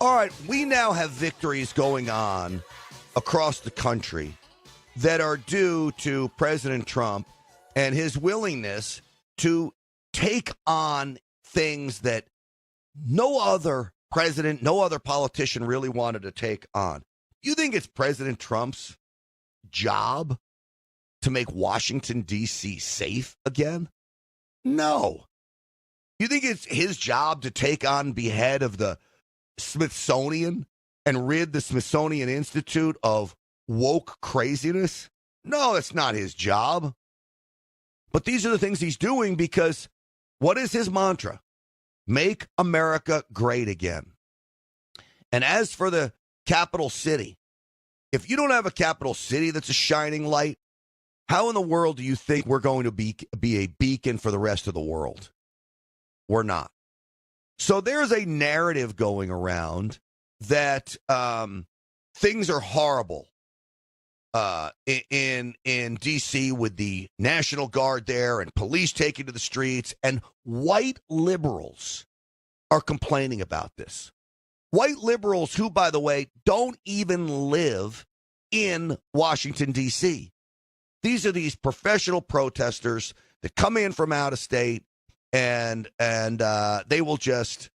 All right, we now have victories going on across the country that are due to President Trump and his willingness to take on things that no other president, no other politician really wanted to take on. You think it's President Trump's job to make Washington, D.C. safe again? No. You think it's his job to take on, be head of the Smithsonian and rid the Smithsonian Institute of woke craziness? No, that's not his job. But these are the things he's doing because what is his mantra? Make America great again. And as for the capital city, if you don't have a capital city that's a shining light, how in the world do you think we're going to be a beacon for the rest of the world? We're not. So there's a narrative going around that things are horrible in D.C. with the National Guard there and police taking to the streets, and white liberals are complaining about this. White liberals who, by the way, don't even live in Washington, D.C. These are these professional protesters that come in from out of state, and they will just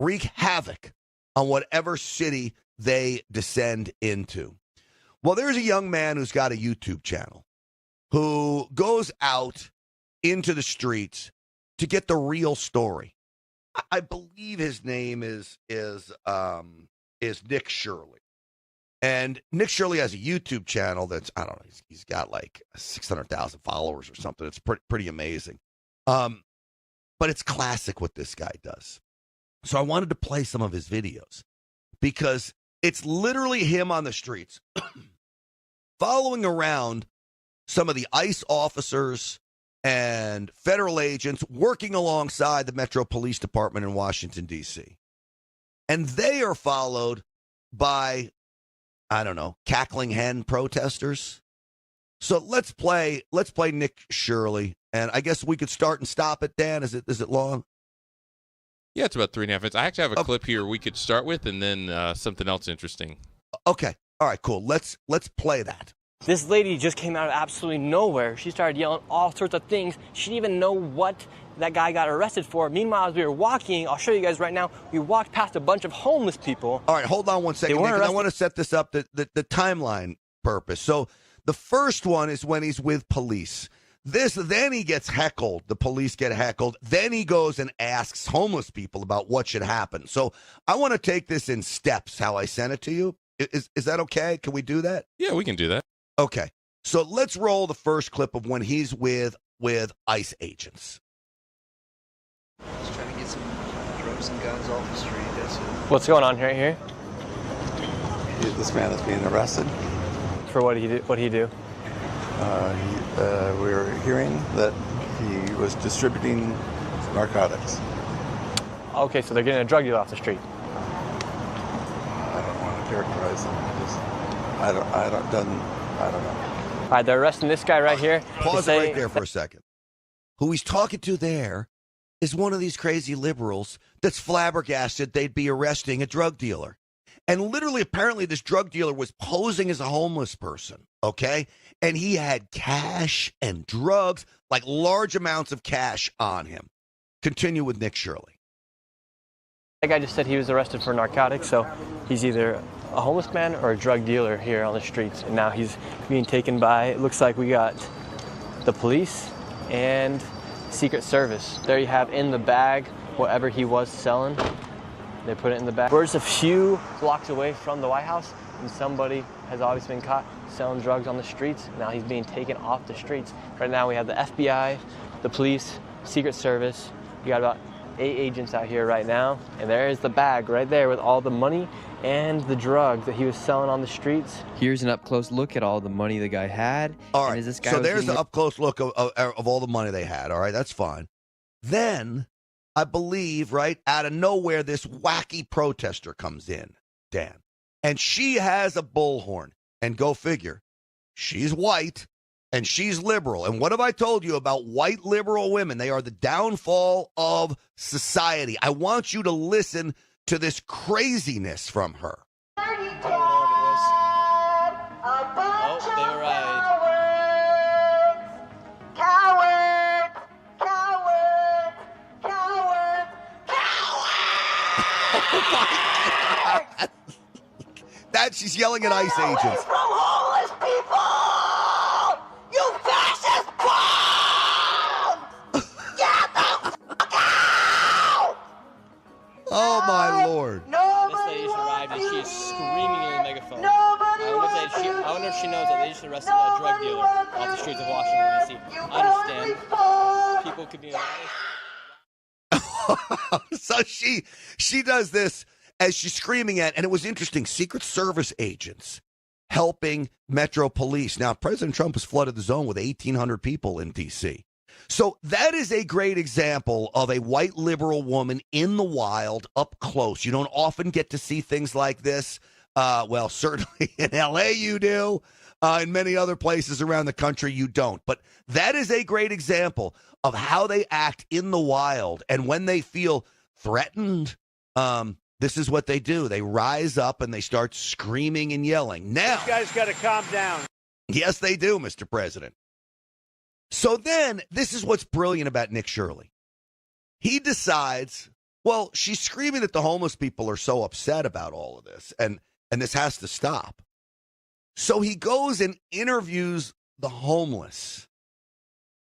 wreak havoc on whatever city they descend into. Well, there's a young man who's got a YouTube channel who goes out into the streets to get the real story. I believe his name is Nick Shirley. And Nick Shirley has a YouTube channel that's, I don't know, he's got like 600,000 followers or something. It's pretty amazing. But it's classic what this guy does. So I wanted to play some of his videos because it's literally him on the streets following around some of the ICE officers and federal agents working alongside the Metro Police Department in Washington, D.C. And they are followed by, I don't know, cackling hen protesters. So let's play Nick Shirley, and I guess we could start and stop it. Dan, is it long? Yeah, it's about 3.5 minutes. I actually have a clip here we could start with, and then something else interesting. Okay, all right, cool. Let's play that. This lady just came out of absolutely nowhere. She started yelling all sorts of things. She didn't even know what that guy got arrested for. Meanwhile, as we were walking, I'll show you guys right now, we walked past a bunch of homeless people. All right, hold on one second, Nick, I want to set this up, the timeline purpose. So the first one is when he's with police. Then he gets heckled. The police get heckled. Then he goes and asks homeless people about what should happen. So I want to take this in steps, how I sent it to you. Is that okay? Can we do that? Yeah, we can do that. Okay. So let's roll the first clip of when he's with ICE agents. Just trying to get some drugs and guns off the street. That's it. What's going on right here? This man is being arrested. For what did he do? We were hearing that he was distributing narcotics. Okay, so they're getting a drug deal off the street. I don't want to characterize him. I don't know. All right, they're arresting this guy right here. Pause it right there for a second. Who he's talking to there is one of these crazy liberals that's flabbergasted they'd be arresting a drug dealer. And literally, apparently, this drug dealer was posing as a homeless person, okay? And he had cash and drugs, like large amounts of cash on him. Continue with Nick Shirley. That guy just said he was arrested for narcotics, so he's either a homeless man or a drug dealer here on the streets. And now he's being taken by, it looks like we got the police and Secret Service. There you have in the bag whatever he was selling. They put it in the bag. We're just a few blocks away from the White House, and somebody has obviously been caught selling drugs on the streets. Now he's being taken off the streets. Right now we have the FBI, the police, Secret Service. We got about 8 agents out here right now, and there is the bag right there with all the money and the drugs that he was selling on the streets. Here's an up-close look at all the money the guy had. All right, so there's the up-close look of all the money they had. All right, that's fine. Then, I believe, right, out of nowhere, this wacky protester comes in, Dan. And she has a bullhorn. And go figure, she's white and she's liberal. And what have I told you about white liberal women? They are the downfall of society. I want you to listen to this craziness from her. Oh, they arrived. That she's yelling at ICE agents. From homeless people! You fascist bum! Get the fuck out! Oh, my Lord. This lady just arrived and she is screaming in the megaphone. I wonder if she knows that they just arrested a drug dealer off the streets of Washington, D.C. I understand. People could be So she does this as she's screaming at, and it was interesting, Secret Service agents helping Metro Police. Now, President Trump has flooded the zone with 1,800 people in D.C. So that is a great example of a white liberal woman in the wild, up close. You don't often get to see things like this. Well, certainly in L.A. you do. In many other places around the country you don't. But that is a great example of how they act in the wild. And when they feel threatened, this is what they do. They rise up and they start screaming and yelling. Now, you guys got to calm down. Yes, they do, Mr. President. So then, this is what's brilliant about Nick Shirley. He decides, well, she's screaming that the homeless people are so upset about all of this, and this has to stop. So he goes and interviews the homeless.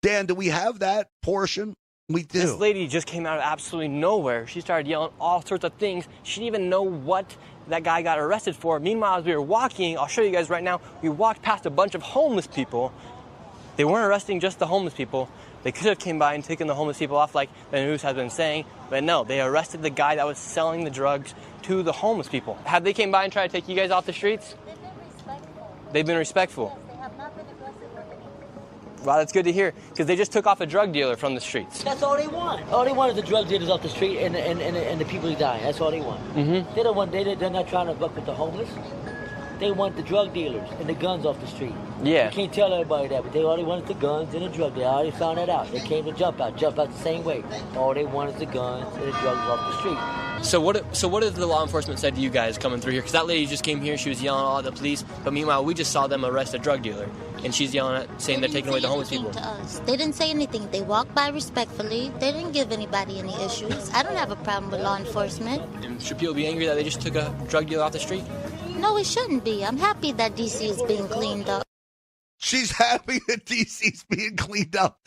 Dan, do we have that portion? We do. This lady just came out of absolutely nowhere. She started yelling all sorts of things. She didn't even know what that guy got arrested for. Meanwhile, as we were walking, I'll show you guys right now, we walked past a bunch of homeless people. They weren't arresting just the homeless people. They could have came by and taken the homeless people off like the news has been saying, but no, they arrested the guy that was selling the drugs to the homeless people. Have they came by and tried to take you guys off the streets? They've been respectful. They have not been aggressive or anything. Wow, that's good to hear, because they just took off a drug dealer from the streets. That's all they want. All they want is the drug dealers off the street and the people who die. That's all they want. Mm-hmm. They don't want. They're not trying to fuck with the homeless. They want the drug dealers and the guns off the street. Yeah. You can't tell everybody that, but they already wanted the guns and the drugs. They already found that out. They came to jump out the same way. All they want is the guns and the drugs off the street. So what has the law enforcement said to you guys coming through here? Because that lady just came here, she was yelling all at the police, but meanwhile we just saw them arrest a drug dealer, and she's yelling at, saying they're taking away the homeless people. To us. They didn't say anything. They walked by respectfully. They didn't give anybody any issues. I don't have a problem with law enforcement. And should people be angry that they just took a drug dealer off the street? No, it shouldn't be. I'm happy that D.C. is being cleaned up. She's happy that D.C.'s being cleaned up.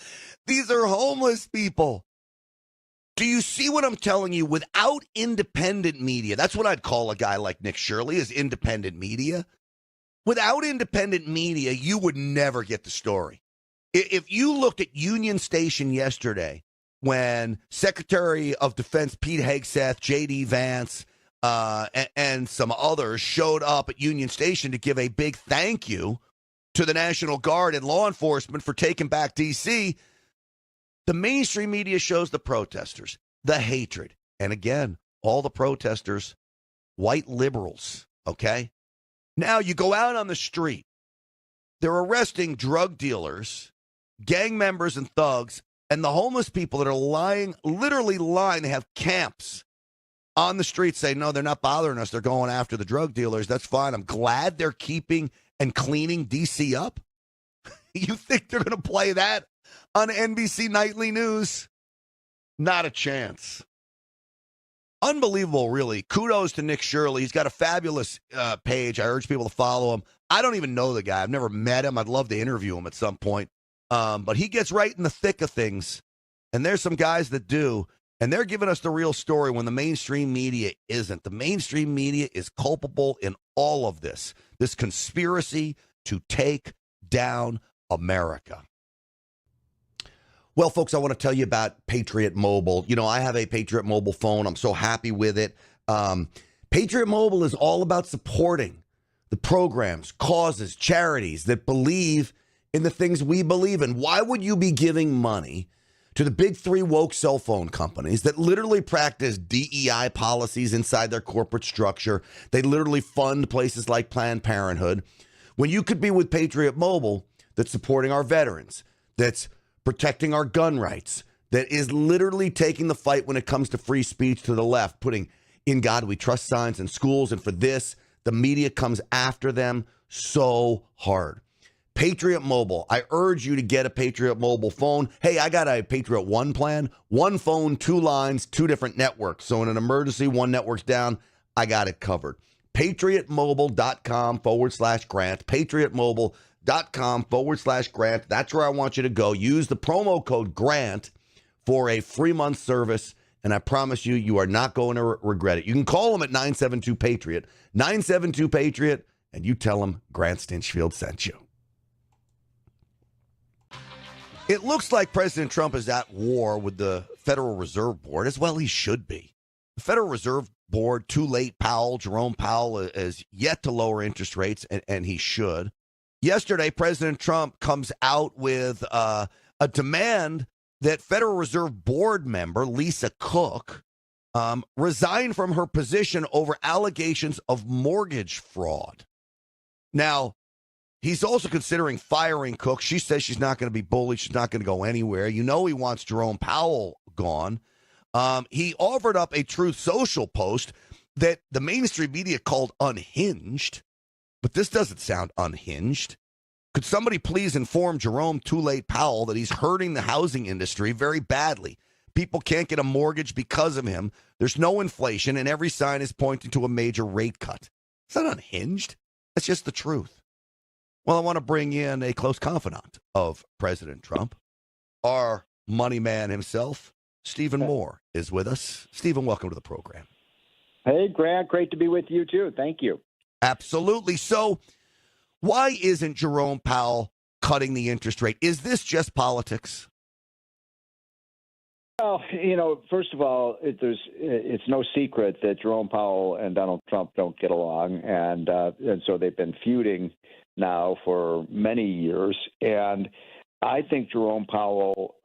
These are homeless people. Do you see what I'm telling you? Without independent media, that's what I'd call a guy like Nick Shirley, is independent media. Without independent media, you would never get the story. If you looked at Union Station yesterday, when Secretary of Defense Pete Hegseth, J.D. Vance, and some others showed up at Union Station to give a big thank you to the National Guard and law enforcement for taking back D.C., the mainstream media shows the protesters, the hatred. And again, all the protesters, white liberals, okay? Now you go out on the street. They're arresting drug dealers, gang members and thugs, and the homeless people that are literally lying. They have camps on the street saying, no, they're not bothering us. They're going after the drug dealers. That's fine. I'm glad they're keeping and cleaning D.C. up. You think they're going to play that on NBC Nightly News? Not a chance. Unbelievable, really. Kudos to Nick Shirley. He's got a fabulous page. I urge people to follow him. I don't even know the guy. I've never met him. I'd love to interview him at some point. But he gets right in the thick of things. And there's some guys that do. And they're giving us the real story when the mainstream media isn't. The mainstream media is culpable in all of this conspiracy to take down America. Well, folks, I want to tell you about Patriot Mobile. You know, I have a Patriot Mobile phone. I'm so happy with it. Patriot Mobile is all about supporting the programs, causes, charities that believe in the things we believe in. Why would you be giving money to the big three woke cell phone companies that literally practice DEI policies inside their corporate structure? They literally fund places like Planned Parenthood, when you could be with Patriot Mobile, that's supporting our veterans, that's protecting our gun rights, that is literally taking the fight when it comes to free speech to the left, putting In God We Trust signs in schools, and for this, the media comes after them so hard. Patriot Mobile. I urge you to get a Patriot Mobile phone. Hey, I got a Patriot One plan. One phone, two lines, two different networks. So in an emergency, one network's down, I got it covered. PatriotMobile.com/grant. PatriotMobile.com/grant. That's where I want you to go. Use the promo code GRANT for a free month service. And I promise you, you are not going to regret it. You can call them at 972-PATRIOT. 972-PATRIOT. And you tell them Grant Stinchfield sent you. It looks like President Trump is at war with the Federal Reserve Board, as well he should be. The Federal Reserve Board, too late, Jerome Powell is yet to lower interest rates, and he should. Yesterday, President Trump comes out with a demand that Federal Reserve Board member Lisa Cook resign from her position over allegations of mortgage fraud. Now, he's also considering firing Cook. She says she's not going to be bullied. She's not going to go anywhere. You know he wants Jerome Powell gone. He offered up a Truth Social post that the mainstream media called unhinged, but this doesn't sound unhinged. Could somebody please inform Jerome Too Late Powell that he's hurting the housing industry very badly? People can't get a mortgage because of him. There's no inflation, and every sign is pointing to a major rate cut. It's not unhinged. That's just the truth. Well, I want to bring in a close confidant of President Trump. Our money man himself, Stephen Moore, is with us. Stephen, welcome to the program. Hey, Grant, great to be with you, too. Thank you. Absolutely. So why isn't Jerome Powell cutting the interest rate? Is this just politics? Well, first of all, it's no secret that Jerome Powell and Donald Trump don't get along, and so they've been feuding now for many years. And I think Jerome Powell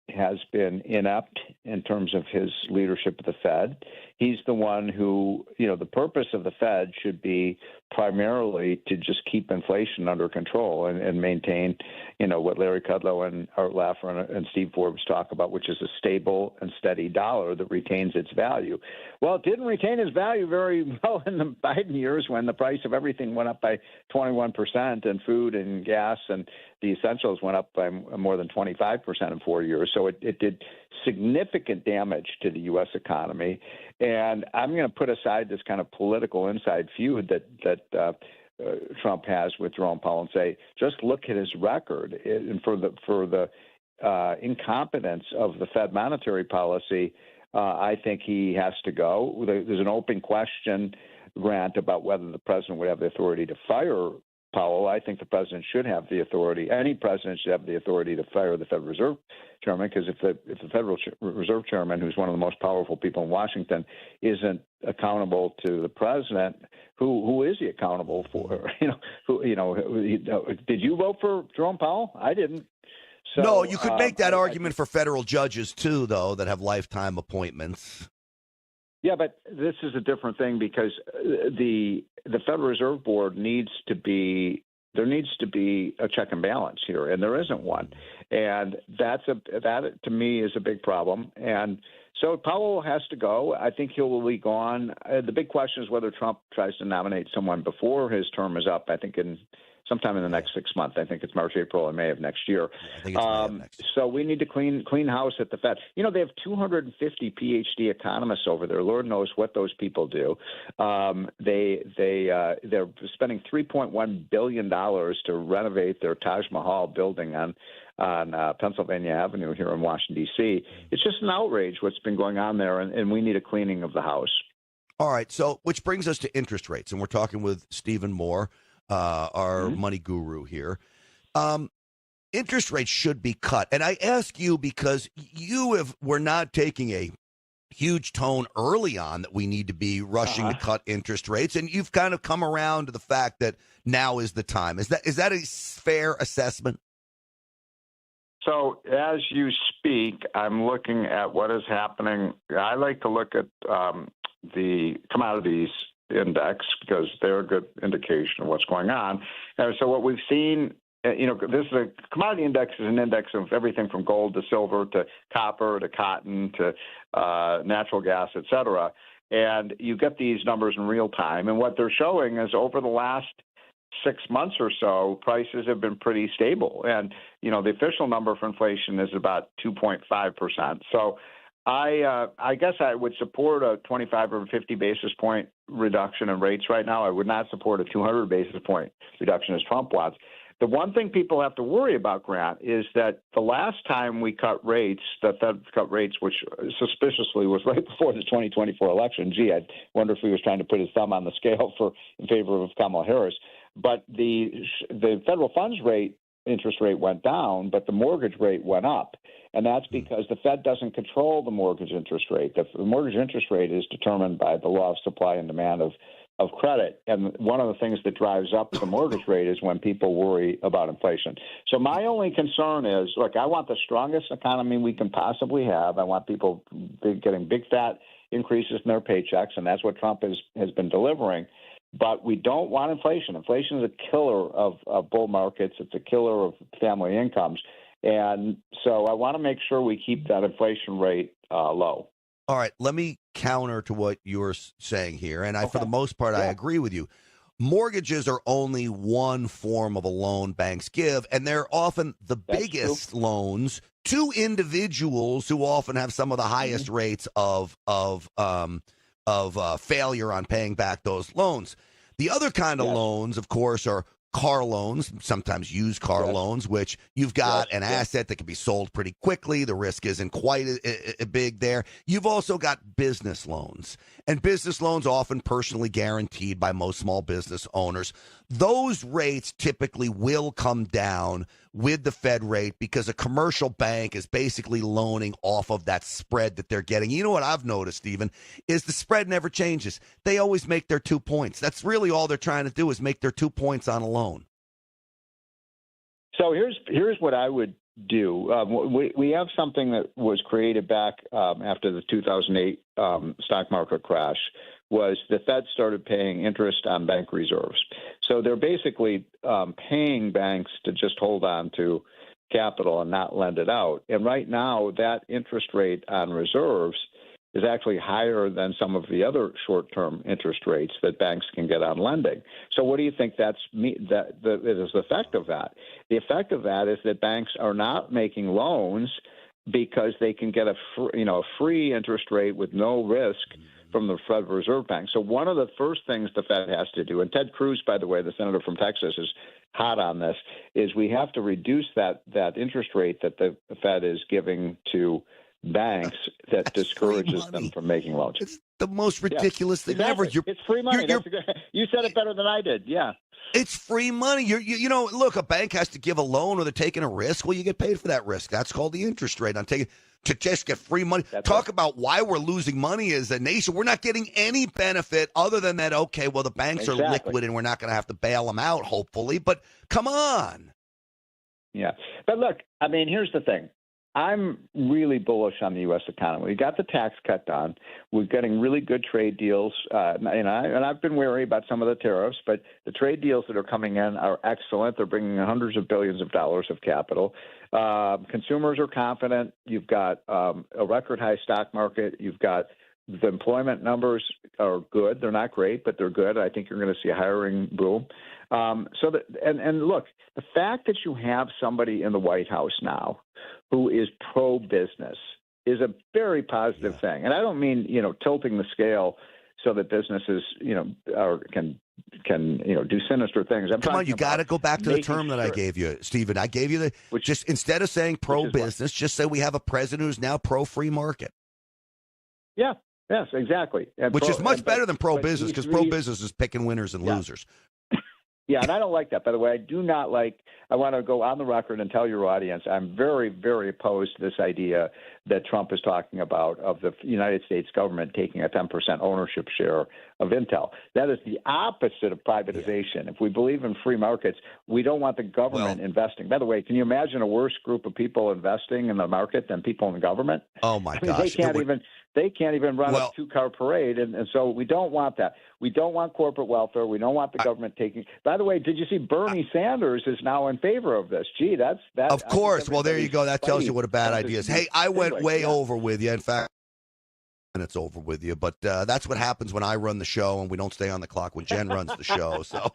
has been inept in terms of his leadership of the Fed. He's the one who, the purpose of the Fed should be primarily to just keep inflation under control and maintain, what Larry Kudlow and Art Laffer and Steve Forbes talk about, which is a stable and steady dollar that retains its value. Well, it didn't retain its value very well in the Biden years when the price of everything went up by 21% and food and gas and the essentials went up by more than 25% in 4 years. So it did significant damage to the U.S. economy. And I'm going to put aside this kind of political inside feud that Trump has with Jerome Powell and say, just look at his record. And for the incompetence of the Fed monetary policy, I think he has to go. There's an open question, Grant, about whether the president would have the authority to fire Powell. I think the president should have the authority. Any president should have the authority to fire the Federal Reserve Chairman, because if the Federal Reserve Chairman, who's one of the most powerful people in Washington, isn't accountable to the president, who is he accountable for? Did you vote for Jerome Powell? I didn't. So, no, you could make that argument for federal judges too, though, that have lifetime appointments. Yeah, but this is a different thing because the Federal Reserve Board needs to be a check and balance here, and there isn't one, and that to me is a big problem. And so Powell has to go. I think he'll be gone. The big question is whether Trump tries to nominate someone before his term is up. I think sometime in the next 6 months. I think it's March, April, and May of next year. I think it's May of next year. So we need to clean house at the Fed. They have 250 PhD economists over there. Lord knows what those people do. They're spending $3.1 billion to renovate their Taj Mahal building on Pennsylvania Avenue here in Washington, D.C. It's just an outrage what's been going on there, and we need a cleaning of the house. All right, so which brings us to interest rates, and we're talking with Stephen Moore, our money guru here. Interest rates should be cut. And I ask you because we're not taking a huge tone early on that we need to be rushing to cut interest rates. And you've kind of come around to the fact that now is the time. Is that a fair assessment? So as you speak, I'm looking at what is happening. I like to look at the commodities index because they're a good indication of what's going on. So what we've seen, the commodity index is an index of everything from gold to silver to copper to cotton to natural gas, et cetera. And you get these numbers in real time. And what they're showing is over the last 6 months or so, prices have been pretty stable. And, the official number for inflation is about 2.5%. So I guess I would support a 25 or 50 basis point reduction in rates right now. I would not support a 200 basis point reduction as Trump wants. The one thing people have to worry about, Grant, is that the last time we cut rates, the Fed cut rates, which suspiciously was right before the 2024 election. Gee, I wonder if he was trying to put his thumb on the scale in favor of Kamala Harris. But the federal funds rate, interest rate went down, but the mortgage rate went up. And that's because the Fed doesn't control the mortgage interest rate. The mortgage interest rate is determined by the law of supply and demand of credit. And one of the things that drives up the mortgage rate is when people worry about inflation. So my only concern is, look, I want the strongest economy we can possibly have. I want people getting big, fat increases in their paychecks, and that's what Trump has been delivering. But we don't want inflation. Inflation is a killer of bull markets. It's a killer of family incomes. And so I want to make sure we keep that inflation rate low. All right, let me counter to what you're saying here. And for the most part, I agree with you. Mortgages are only one form of a loan banks give, and they're often the biggest loans to individuals who often have some of the highest rates of failure on paying back those loans. The other kind of loans, of course, are car loans, sometimes used car loans, which you've got an asset that can be sold pretty quickly. The risk isn't quite big there. You've also got business loans, and business loans often personally guaranteed by most small business owners. Those rates typically will come down with the Fed rate because a commercial bank is basically loaning off of that spread that they're getting. You know what I've noticed, Stephen, is the spread never changes. They always make their 2 points. That's really all they're trying to do is make their 2 points on a loan. So here's what I would do. We have something that was created back after the 2008 stock market crash. Was the Fed started paying interest on bank reserves. So they're basically paying banks to just hold on to capital and not lend it out. And right now, that interest rate on reserves is actually higher than some of the other short-term interest rates that banks can get on lending. So what do you think is the effect of that? The effect of that is that banks are not making loans because they can get a free interest rate with no risk from the Federal Reserve Bank. So one of the first things the Fed has to do, and Ted Cruz, by the way, the senator from Texas, is hot on this, is we have to reduce that interest rate that the Fed is giving to banks that discourages them from making loans. It's the most ridiculous thing ever. It's free money. You said it better than I did. Yeah. It's free money. Look, a bank has to give a loan or they're taking a risk. Well, you get paid for that risk. That's called the interest rate. I'm taking to just get free money. Talk about why we're losing money as a nation. We're not getting any benefit other than that, okay, well, the banks are liquid and we're not going to have to bail them out, hopefully. But come on. Yeah. But look, I mean, here's the thing. I'm really bullish on the U.S. economy. We got the tax cut done. We're getting really good trade deals. And I've been wary about some of the tariffs, but the trade deals that are coming in are excellent. They're bringing hundreds of billions of dollars of capital. Consumers are confident. You've got a record high stock market. You've got the employment numbers are good. They're not great, but they're good. I think you're going to see a hiring boom. And look, the fact that you have somebody in the White House now who is pro-business is a very positive thing. And I don't mean, tilting the scale so that businesses, can do sinister things. Come on, you got to go back to the term that I gave you, Stephen. I gave you just instead of saying pro-business, just say we have a president who's now pro-free market. Yeah. Yes, exactly. Which is much better than pro-business because pro-business is picking winners and losers. Yeah, and I don't like that. By the way, I do not like – I want to go on the record and tell your audience I'm very, very opposed to this idea that Trump is talking about of the United States government taking a 10% ownership share of Intel. That is the opposite of privatization. If we believe in free markets, we don't want the government investing. By the way, can you imagine a worse group of people investing in the market than people in the government? Oh, my gosh. They can't even run a two-car parade, and so we don't want that. We don't want corporate welfare. We don't want the government taking. By the way, did you see Bernie Sanders is now in favor of this? Gee, that's that. Of course. Well, there you go. That tells you what a bad idea is. Hey, I went way over with you. In fact, and it's over with you. But that's what happens when I run the show and we don't stay on the clock when Jen runs the show. So,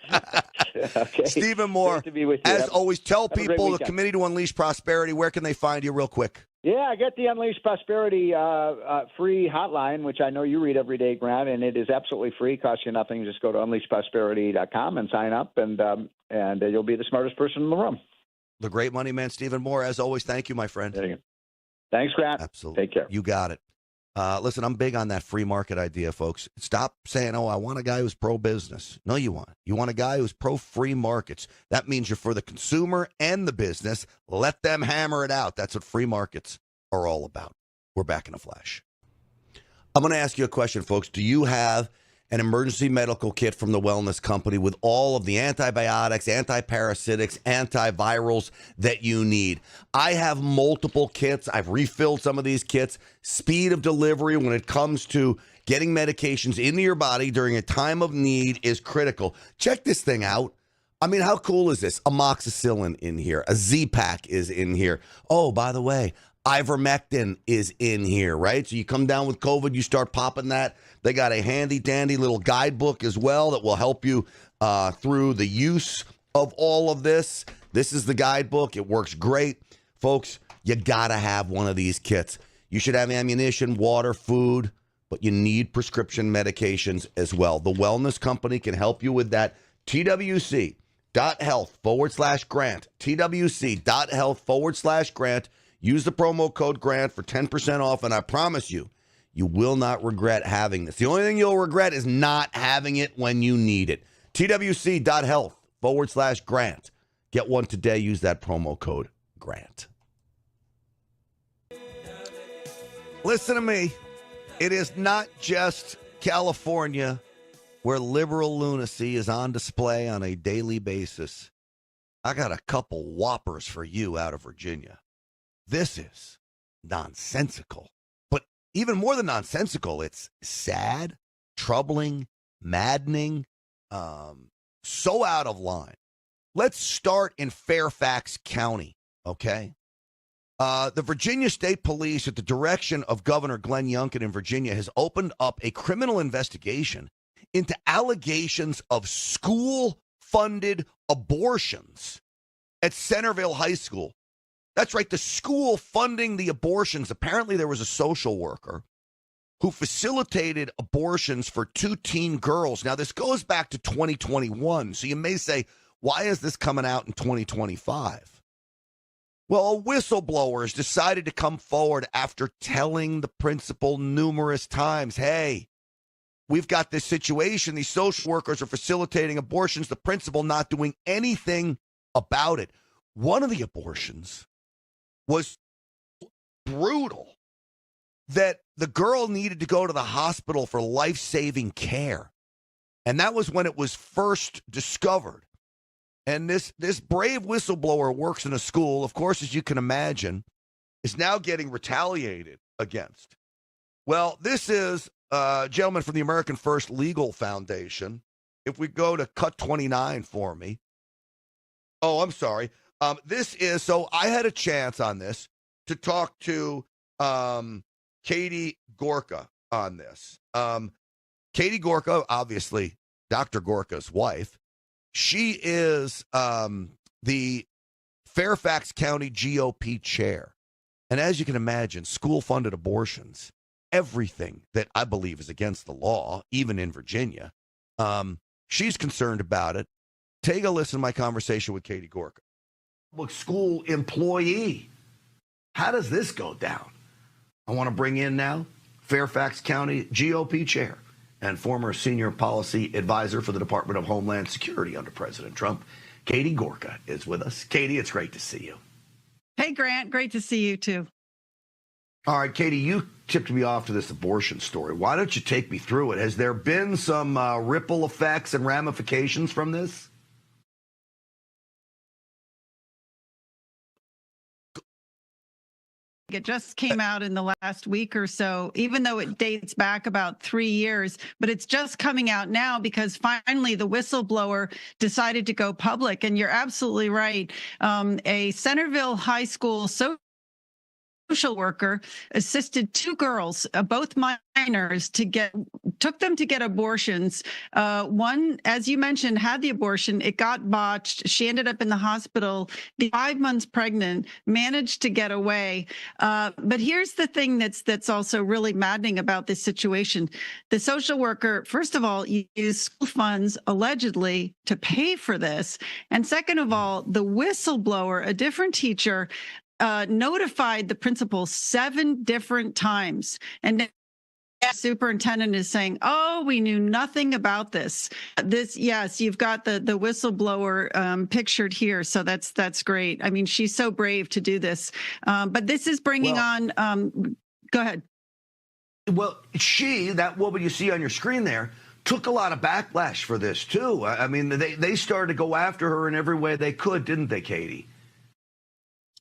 Okay. Stephen Moore, Great to be with you. as always, tell have a great people the weekend. Committee to Unleash Prosperity, where can they find you real quick? Yeah, I got the Unleash Prosperity free hotline, which I know you read every day, Grant, and it is absolutely free, costs you nothing. Just go to unleashprosperity.com and sign up, and you'll be the smartest person in the room. The great money man, Stephen Moore. As always, thank you, my friend. There you go. Thanks, Grant. Absolutely. Take care. You got it. Listen, I'm big on that free market idea, folks. Stop saying, I want a guy who's pro-business. No, you want. You want a guy who's pro-free markets. That means you're for the consumer and the business. Let them hammer it out. That's what free markets are all about. We're back in a flash. I'm going to ask you a question, folks. Do you have an emergency medical kit from the wellness company with all of the antibiotics, antiparasitics, antivirals that you need? I have multiple kits. I've refilled some of these kits. Speed of delivery when it comes to getting medications into your body during a time of need is critical. Check this thing out. I mean, how cool is this? Amoxicillin in here. A Z-Pack is in here. Oh, by the way, ivermectin is in here, right? So you come down with COVID, you start popping that. They got a handy-dandy little guidebook as well that will help you through the use of all of this. This is the guidebook. It works great. Folks, you got to have one of these kits. You should have ammunition, water, food, but you need prescription medications as well. The Wellness Company can help you with that. TWC.health/grant. TWC.health/grant. Use the promo code GRANT for 10% off, and I promise you, you will not regret having this. The only thing you'll regret is not having it when you need it. TWC.health/grant. Get one today. Use that promo code GRANT. Listen to me. It is not just California where liberal lunacy is on display on a daily basis. I got a couple whoppers for you out of Virginia. This is nonsensical. But even more than nonsensical, it's sad, troubling, maddening, so out of line. Let's start in Fairfax County, okay? The Virginia State Police, at the direction of Governor Glenn Youngkin in Virginia, has opened up a criminal investigation into allegations of school-funded abortions at Centerville High School. That's right, the school funding the abortions. Apparently there was a social worker who facilitated abortions for 2 teen girls. Now, this goes back to 2021, so you may say, why is this coming out in 2025? Well, a whistleblower has decided to come forward after telling the principal numerous times, hey, we've got this situation. These social workers are facilitating abortions. The principal not doing anything about it. One of the abortions was brutal that the girl needed to go to the hospital for life-saving care. And that was when it was first discovered. And this brave whistleblower works in a school, of course, as you can imagine, is now getting retaliated against. Well, this is a gentleman from the American First Legal Foundation. If we go to cut 29 for me. Oh, I'm sorry. This is, so I had a chance on this to talk to Katie Gorka on this. Katie Gorka, obviously Dr. Gorka's wife, she is the Fairfax County GOP chair. And as you can imagine, school-funded abortions, everything that I believe is against the law, even in Virginia, she's concerned about it. Take a listen to my conversation with Katie Gorka. Public school employee. How does this go down? I want to bring in now Fairfax County GOP chair and former senior policy advisor for the Department of Homeland Security under President Trump. Katie Gorka is with us. Katie, it's great to see you. Hey, Grant. Great to see you, too. All right, Katie, you tipped me off to this abortion story. Why don't you take me through it? Has there been some ripple effects and ramifications from this? It just came out in the last week or so, even though it dates back about 3 years, but it's just coming out now because finally the whistleblower decided to go public. And you're absolutely right. A Centerville High School social worker assisted two girls, both minors, took them to get abortions. One, as you mentioned, had the abortion. It got botched. She ended up in the hospital, 5 months pregnant, managed to get away. But here's the thing that's also really maddening about this situation. The social worker, first of all, used school funds allegedly to pay for this. And second of all, the whistleblower, a different teacher, notified the principal 7 different times. And the superintendent is saying, "Oh, we knew nothing about this." Yes, you've got the whistleblower pictured here, so that's great. I mean, she's so brave to do this, but this is bringing on. Go ahead. Well, that woman you see on your screen there, took a lot of backlash for this too. I mean, they started to go after her in every way they could, didn't they, Katie?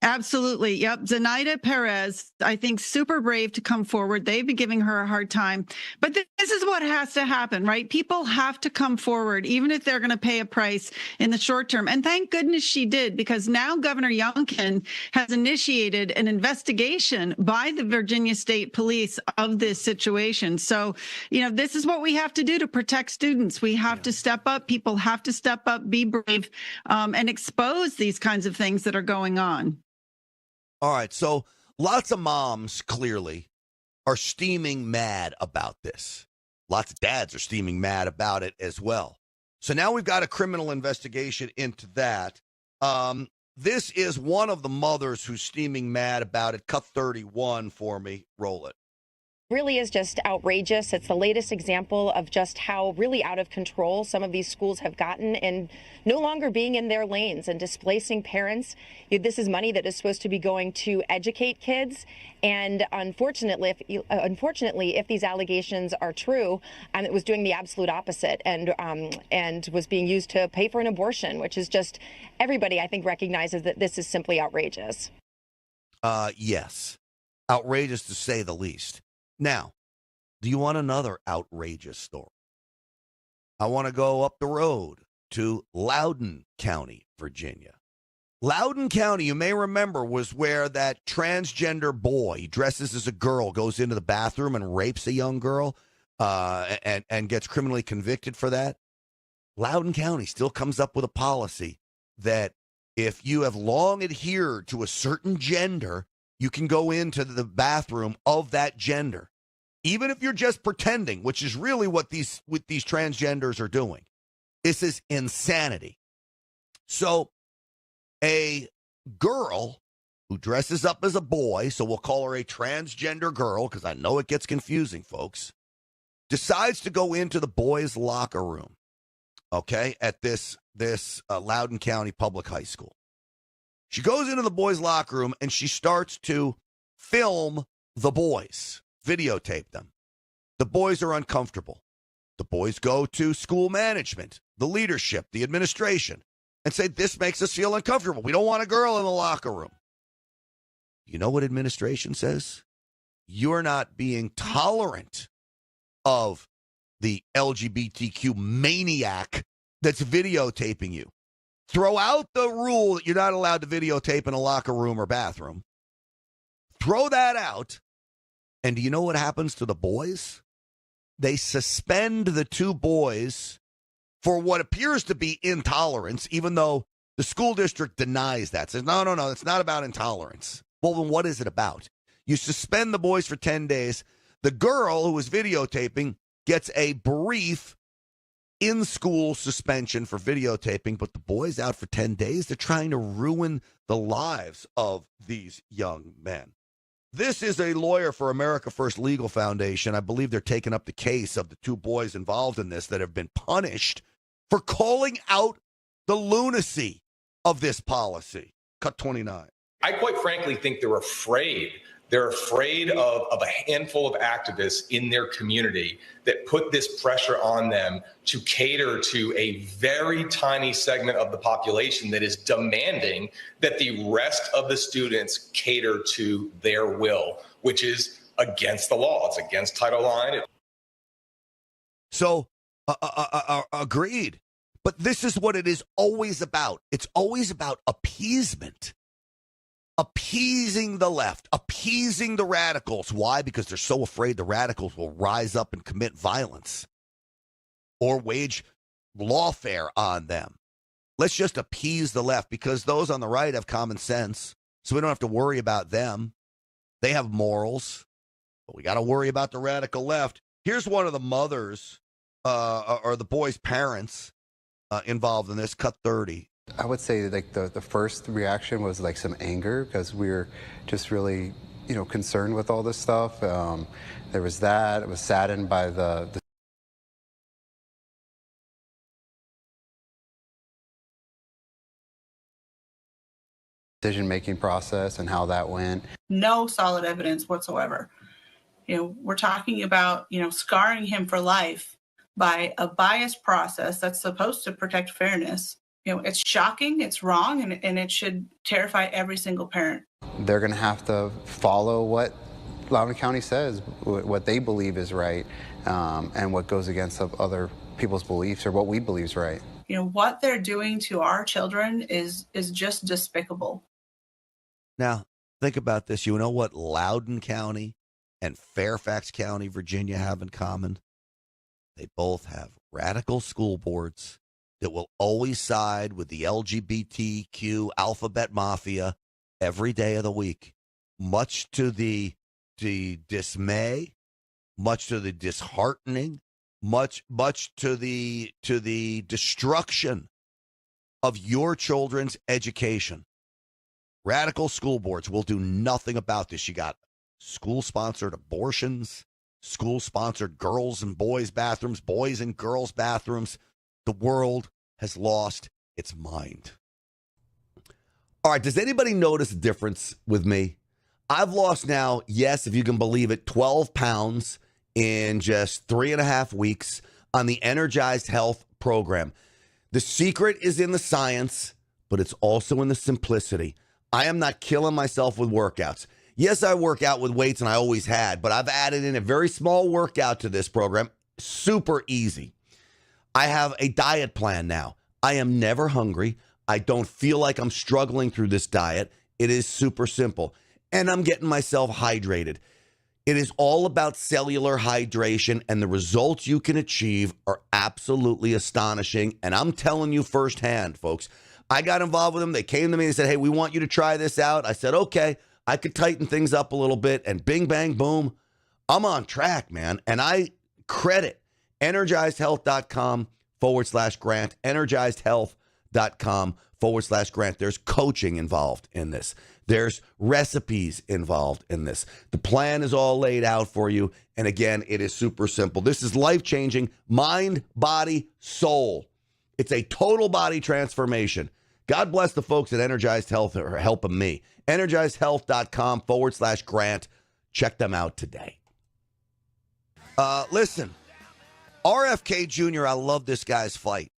Absolutely. Yep. Zenaida Perez, I think, super brave to come forward. They've been giving her a hard time. But this is what has to happen, right? People have to come forward, even if they're going to pay a price in the short term. And thank goodness she did, because now Governor Youngkin has initiated an investigation by the Virginia State Police of this situation. So, this is what we have to do to protect students. We have to step up. People have to step up, be brave, and expose these kinds of things that are going on. All right, so lots of moms clearly are steaming mad about this. Lots of dads are steaming mad about it as well. So now we've got a criminal investigation into that. This is one of the mothers who's steaming mad about it. Cut 31 for me. Roll it. Really is just outrageous. It's the latest example of just how really out of control some of these schools have gotten and no longer being in their lanes and displacing parents. This is money that is supposed to be going to educate kids. And unfortunately, if these allegations are true, it was doing the absolute opposite and was being used to pay for an abortion, which is just, everybody, I think, recognizes that this is simply outrageous. Yes. Outrageous to say the least. Now, do you want another outrageous story? I want to go up the road to Loudoun County, Virginia. Loudoun County, you may remember, was where that transgender boy dresses as a girl goes into the bathroom and rapes a young girl and gets criminally convicted for that. Loudoun County still comes up with a policy that if you have long adhered to a certain gender, you can go into the bathroom of that gender, even if you're just pretending, which is really what these transgenders are doing. This is insanity. So a girl who dresses up as a boy, so we'll call her a transgender girl because I know it gets confusing, folks, decides to go into the boys' locker room, okay, at this Loudoun County Public High School. She goes into the boys' locker room and she starts to film the boys, videotape them. The boys are uncomfortable. The boys go to school management, the leadership, the administration, and say, this makes us feel uncomfortable. We don't want a girl in the locker room. You know what administration says? You're not being tolerant of the LGBTQ maniac that's videotaping you. Throw out the rule that you're not allowed to videotape in a locker room or bathroom. Throw that out. And do you know what happens to the boys? They suspend the two boys for what appears to be intolerance, even though the school district denies that. Says, no, it's not about intolerance. Well, then what is it about? You suspend the boys for 10 days. The girl who was videotaping gets a brief in-school suspension for videotaping, but the boys out for 10 days. They're trying to ruin the lives of these young men. This is a lawyer for America First Legal Foundation. I believe they're taking up the case of the two boys involved in this that have been punished for calling out the lunacy of this policy. Cut 29. I quite frankly think they're afraid. They're afraid of a handful of activists in their community that put this pressure on them to cater to a very tiny segment of the population that is demanding that the rest of the students cater to their will, which is against the law. It's against Title IX. So, agreed. But this is what it is always about. It's always about appeasement. appeasing the left, appeasing the radicals. Why? Because they're so afraid the radicals will rise up and commit violence or wage lawfare on them. Let's just appease the left because those on the right have common sense, so we don't have to worry about them. They have morals, but we got to worry about the radical left. Here's one of the mothers or the boy's parents involved in this. Cut 30. I would say like the first reaction was like some anger because we were just really, concerned with all this stuff. There was that. I was saddened by the decision-making process and how that went. No solid evidence whatsoever. We're talking about, scarring him for life by a biased process that's supposed to protect fairness. It's shocking, it's wrong, and it should terrify every single parent. They're going to have to follow what Loudoun County says, what they believe is right, and what goes against other people's beliefs or what we believe is right. What they're doing to our children is just despicable. Now, think about this. You know what Loudoun County and Fairfax County, Virginia have in common? They both have radical school boards that will always side with the LGBTQ alphabet mafia every day of the week, much to the dismay, much to the disheartening, much to the destruction of your children's education. Radical school boards will do nothing about this. You got school-sponsored abortions, school-sponsored girls and boys bathrooms, boys and girls bathrooms. The world has lost its mind. All right, does anybody notice a difference with me? I've lost now, yes, if you can believe it, 12 pounds in just 3.5 weeks on the Energized Health program. The secret is in the science, but it's also in the simplicity. I am not killing myself with workouts. Yes, I work out with weights, and I always had, but I've added in a very small workout to this program. Super easy. I have a diet plan now. I am never hungry. I don't feel like I'm struggling through this diet. It is super simple. And I'm getting myself hydrated. It is all about cellular hydration, and the results you can achieve are absolutely astonishing. And I'm telling you firsthand, folks, I got involved with them. They came to me and said, hey, we want you to try this out. I said, okay, I could tighten things up a little bit. And bing, bang, boom, I'm on track, man. And I credit energizedhealth.com/grant, energizedhealth.com/grant. There's coaching involved in this. There's recipes involved in this. The plan is all laid out for you. And again, it is super simple. This is life-changing, mind, body, soul. It's a total body transformation. God bless the folks at Energized Health who are helping me. energizedhealth.com/grant. Check them out today. Listen, RFK Jr., I love this guy's fight.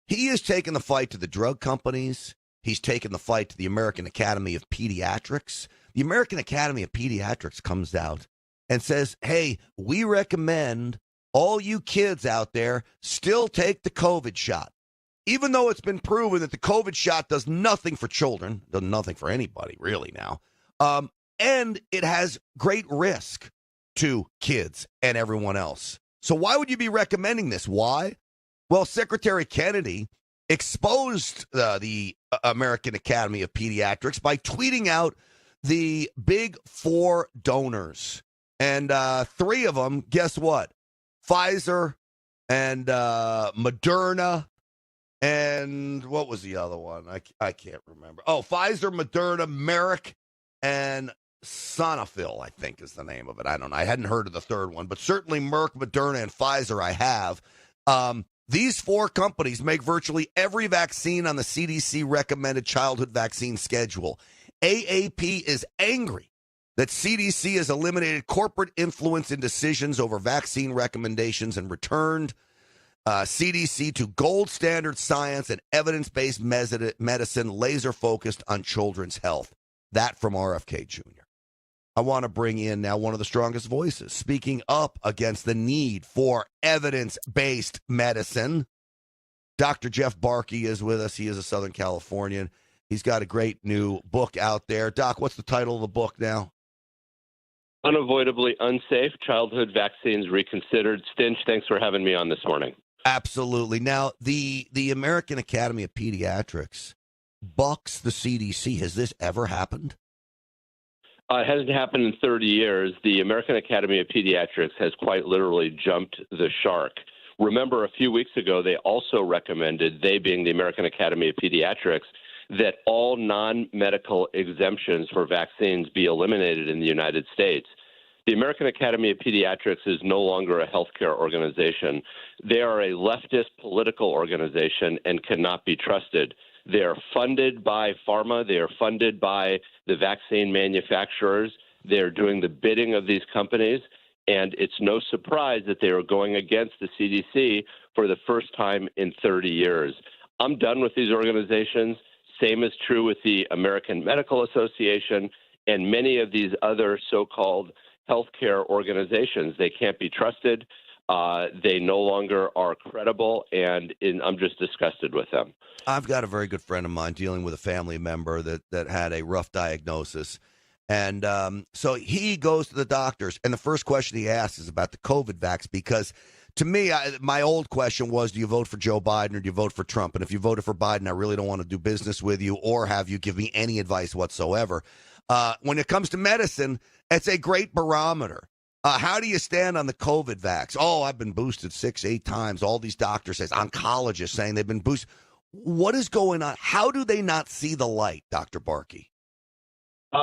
He is taking the fight to the drug companies. He's taken the fight to the American Academy of Pediatrics. The American Academy of Pediatrics comes out and says, hey, we recommend all you kids out there still take the COVID shot. Even though it's been proven that the COVID shot does nothing for children, does nothing for anybody really now, and it has great risk to kids and everyone else. So why would you be recommending this? Why? Well, Secretary Kennedy exposed the American Academy of Pediatrics by tweeting out the big 4 donors. And 3 of them, guess what? Pfizer and Moderna. And what was the other one? I can't remember. Oh, Pfizer, Moderna, Merck, and Sanofi, I think is the name of it. I don't know. I hadn't heard of the third one, but certainly Merck, Moderna, and Pfizer I have. These 4 companies make virtually every vaccine on the CDC recommended childhood vaccine schedule. AAP is angry that CDC has eliminated corporate influence in decisions over vaccine recommendations and returned CDC to gold standard science and evidence-based medicine laser-focused on children's health. That from RFK Jr. I want to bring in now one of the strongest voices speaking up against the need for evidence-based medicine. Dr. Jeff Barkey is with us. He is a Southern Californian. He's got a great new book out there. Doc, what's the title of the book now? Unavoidably Unsafe, Childhood Vaccines Reconsidered. Stinch, thanks for having me on this morning. Absolutely. Now, the American Academy of Pediatrics bucks the CDC. Has this ever happened? It hasn't happened in 30 years. The American Academy of Pediatrics has quite literally jumped the shark. Remember, a few weeks ago, they also recommended, they being the American Academy of Pediatrics, that all non-medical exemptions for vaccines be eliminated in the United States. The American Academy of Pediatrics is no longer a healthcare organization. They are a leftist political organization and cannot be trusted. They are funded by pharma. They are funded by the vaccine manufacturers. They are doing the bidding of these companies. And it's no surprise that they are going against the CDC for the first time in 30 years. I'm done with these organizations. Same is true with the American Medical Association and many of these other so-called healthcare organizations. They can't be trusted. They no longer are credible, and I'm just disgusted with them. I've got a very good friend of mine dealing with a family member that had a rough diagnosis. And so he goes to the doctors, and the first question he asks is about the COVID vax, because to me, my old question was, do you vote for Joe Biden or do you vote for Trump? And if you voted for Biden, I really don't want to do business with you or have you give me any advice whatsoever. When it comes to medicine, it's a great barometer. How do you stand on the COVID vax? Oh, I've been boosted 6-8 times. All these doctors say, oncologists saying they've been boosted. What is going on? How do they not see the light, Dr. Barkey?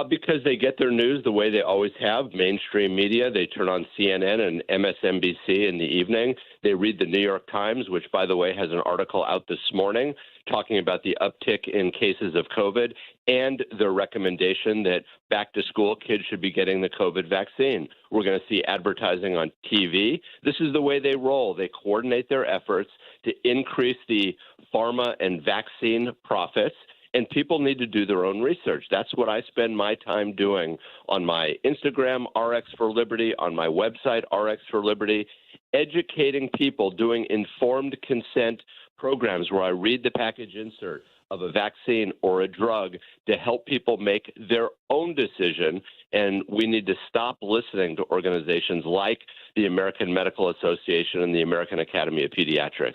Because they get their news the way they always have, mainstream media. They turn on CNN and MSNBC in the evening. They read the New York Times, which, by the way, has an article out this morning talking about the uptick in cases of COVID and their recommendation that back-to-school kids should be getting the COVID vaccine. We're going to see advertising on TV. This is the way they roll. They coordinate their efforts to increase the pharma and vaccine profits. And people need to do their own research. That's what I spend my time doing on my Instagram, RX for Liberty, on my website, RX for Liberty, educating people, doing informed consent programs where I read the package insert of a vaccine or a drug to help people make their own decision. And we need to stop listening to organizations like the American Medical Association and the American Academy of Pediatrics.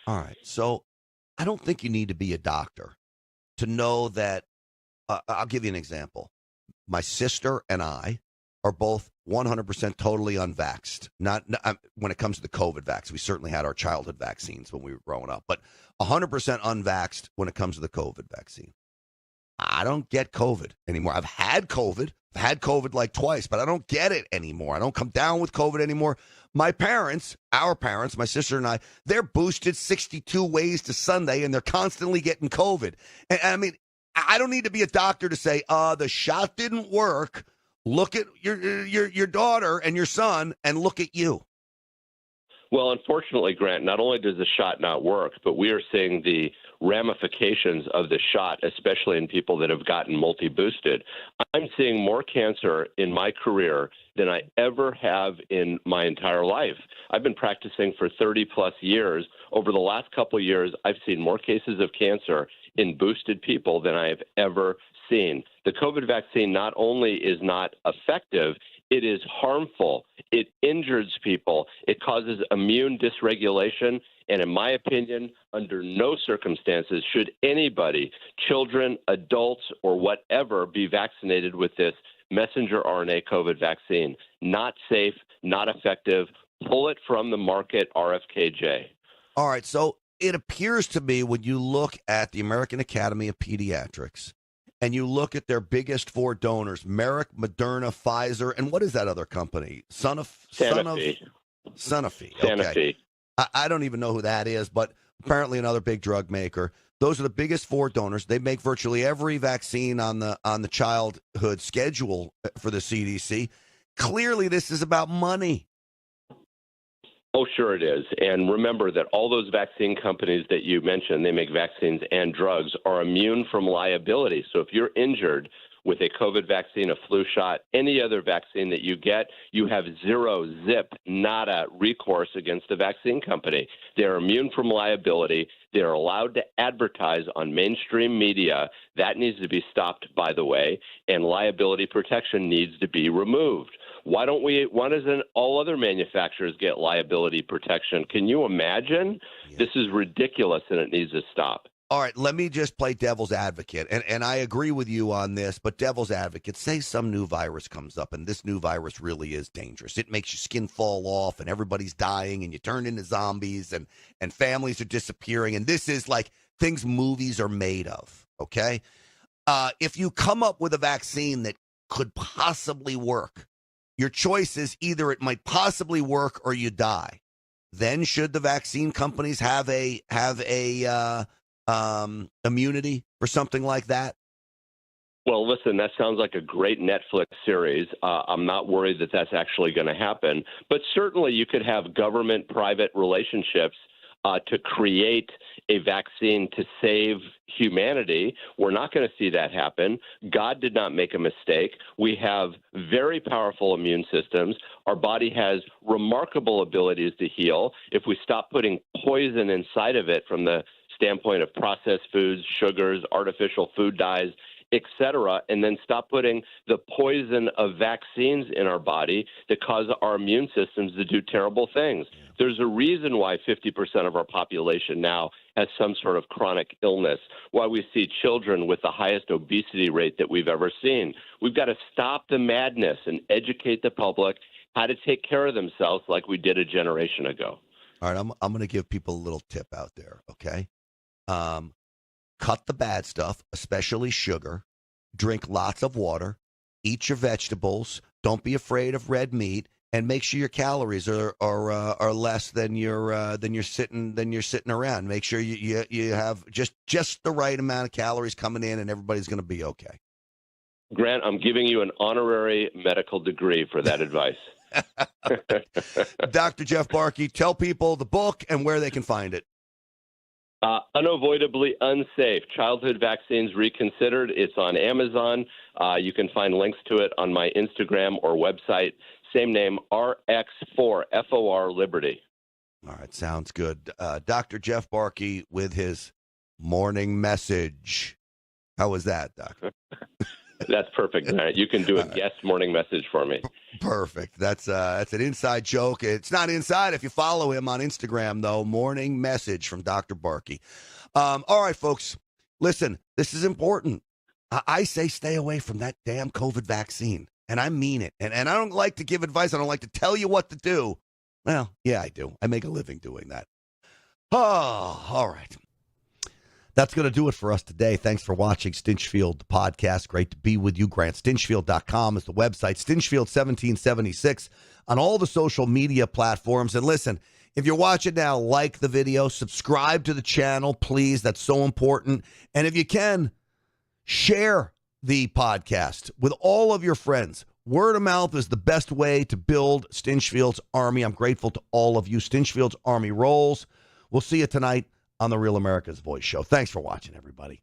All right. So I don't think you need to be a doctor to know that, I'll give you an example. My sister and I are both 100% totally unvaxxed. Not when it comes to the COVID vax. We certainly had our childhood vaccines when we were growing up, but 100% unvaxxed when it comes to the COVID vaccine. I don't get COVID anymore. I've had COVID like twice, but I don't get it anymore. I don't come down with COVID anymore. My parents, our parents, my sister and I, they're boosted 62 ways to Sunday, and they're constantly getting COVID. And I mean, I don't need to be a doctor to say, the shot didn't work. Look at your daughter and your son, and look at you. Well, unfortunately, Grant, not only does the shot not work, but we are seeing the ramifications of the shot, especially in people that have gotten multi-boosted. I'm seeing more cancer in my career than I ever have in my entire life. I've been practicing for 30-plus years. Over the last couple of years, I've seen more cases of cancer in boosted people than I have ever seen. The COVID vaccine not only is not effective, it is harmful. It injures people. It causes immune dysregulation. And in my opinion, under no circumstances should anybody, children, adults, or whatever, be vaccinated with this messenger RNA COVID vaccine. Not safe, not effective. Pull it from the market, RFKJ. All right. So it appears to me when you look at the American Academy of Pediatrics, and you look at their biggest four donors, Merck, Moderna, Pfizer, and what is that other company? Sanofi. Okay. I don't even know who that is, but apparently another big drug maker. Those are the biggest four donors. They make virtually every vaccine on the childhood schedule for the CDC. Clearly, this is about money. Oh, sure it is. And remember that all those vaccine companies that you mentioned, they make vaccines and drugs, are immune from liability. So if you're injured with a COVID vaccine, a flu shot, any other vaccine that you get, you have zero, zip, nada recourse against the vaccine company. They're immune from liability. They're allowed to advertise on mainstream media. That needs to be stopped, by the way, and liability protection needs to be removed. Why doesn't all other manufacturers get liability protection? Can you imagine? Yeah. This is ridiculous, and it needs to stop. All right, let me just play devil's advocate, and I agree with you on this, but devil's advocate, say some new virus comes up, and this new virus really is dangerous. It makes your skin fall off, and everybody's dying, and you turn into zombies, and families are disappearing, and this is like things movies are made of, okay? If you come up with a vaccine that could possibly work, your choice is either it might possibly work or you die. Then should the vaccine companies have a immunity for something like that? Well, listen, that sounds like a great Netflix series. I'm not worried that that's actually going to happen. But certainly you could have government-private relationships to create a vaccine to save humanity. We're not going to see that happen. God did not make a mistake. We have very powerful immune systems. Our body has remarkable abilities to heal. If we stop putting poison inside of it from the standpoint of processed foods, sugars, artificial food dyes, etc., and then stop putting the poison of vaccines in our body that cause our immune systems to do terrible things. There's a reason why 50% of our population now has some sort of chronic illness, why we see children with the highest obesity rate that we've ever seen. We've got to stop the madness and educate the public how to take care of themselves like we did a generation ago. All right, I'm going to give people a little tip out there, okay? Cut the bad stuff, especially sugar. Drink lots of water. Eat your vegetables. Don't be afraid of red meat, and make sure your calories are less than you're sitting around. Make sure you have just the right amount of calories coming in, and everybody's going to be okay. Grant, I'm giving you an honorary medical degree for that advice. Dr. Jeff Barkey, tell people the book and where they can find it. Unavoidably Unsafe, Childhood Vaccines Reconsidered. It's on Amazon. You can find links to it on my Instagram or website. Same name, RX4, FOR Liberty. All right, sounds good. Dr. Jeff Barkey with his morning message. How was that, Doctor? That's perfect, Grant. You can do a guest morning message for me. Perfect. That's an inside joke. It's not inside if you follow him on Instagram, though. Morning message from Dr. Barkey. All right, folks. Listen, this is important. I say stay away from that damn COVID vaccine, and I mean it. And I don't like to give advice. I don't like to tell you what to do. Well, yeah, I do. I make a living doing that. Oh, all right. That's going to do it for us today. Thanks for watching Stinchfield, the podcast. Great to be with you. GrantStinchfield.com is the website. Stinchfield1776 on all the social media platforms. And listen, if you're watching now, like the video, subscribe to the channel, please. That's so important. And if you can, share the podcast with all of your friends. Word of mouth is the best way to build Stinchfield's Army. I'm grateful to all of you. Stinchfield's Army rolls. We'll see you tonight on the Real America's Voice show. Thanks for watching, everybody.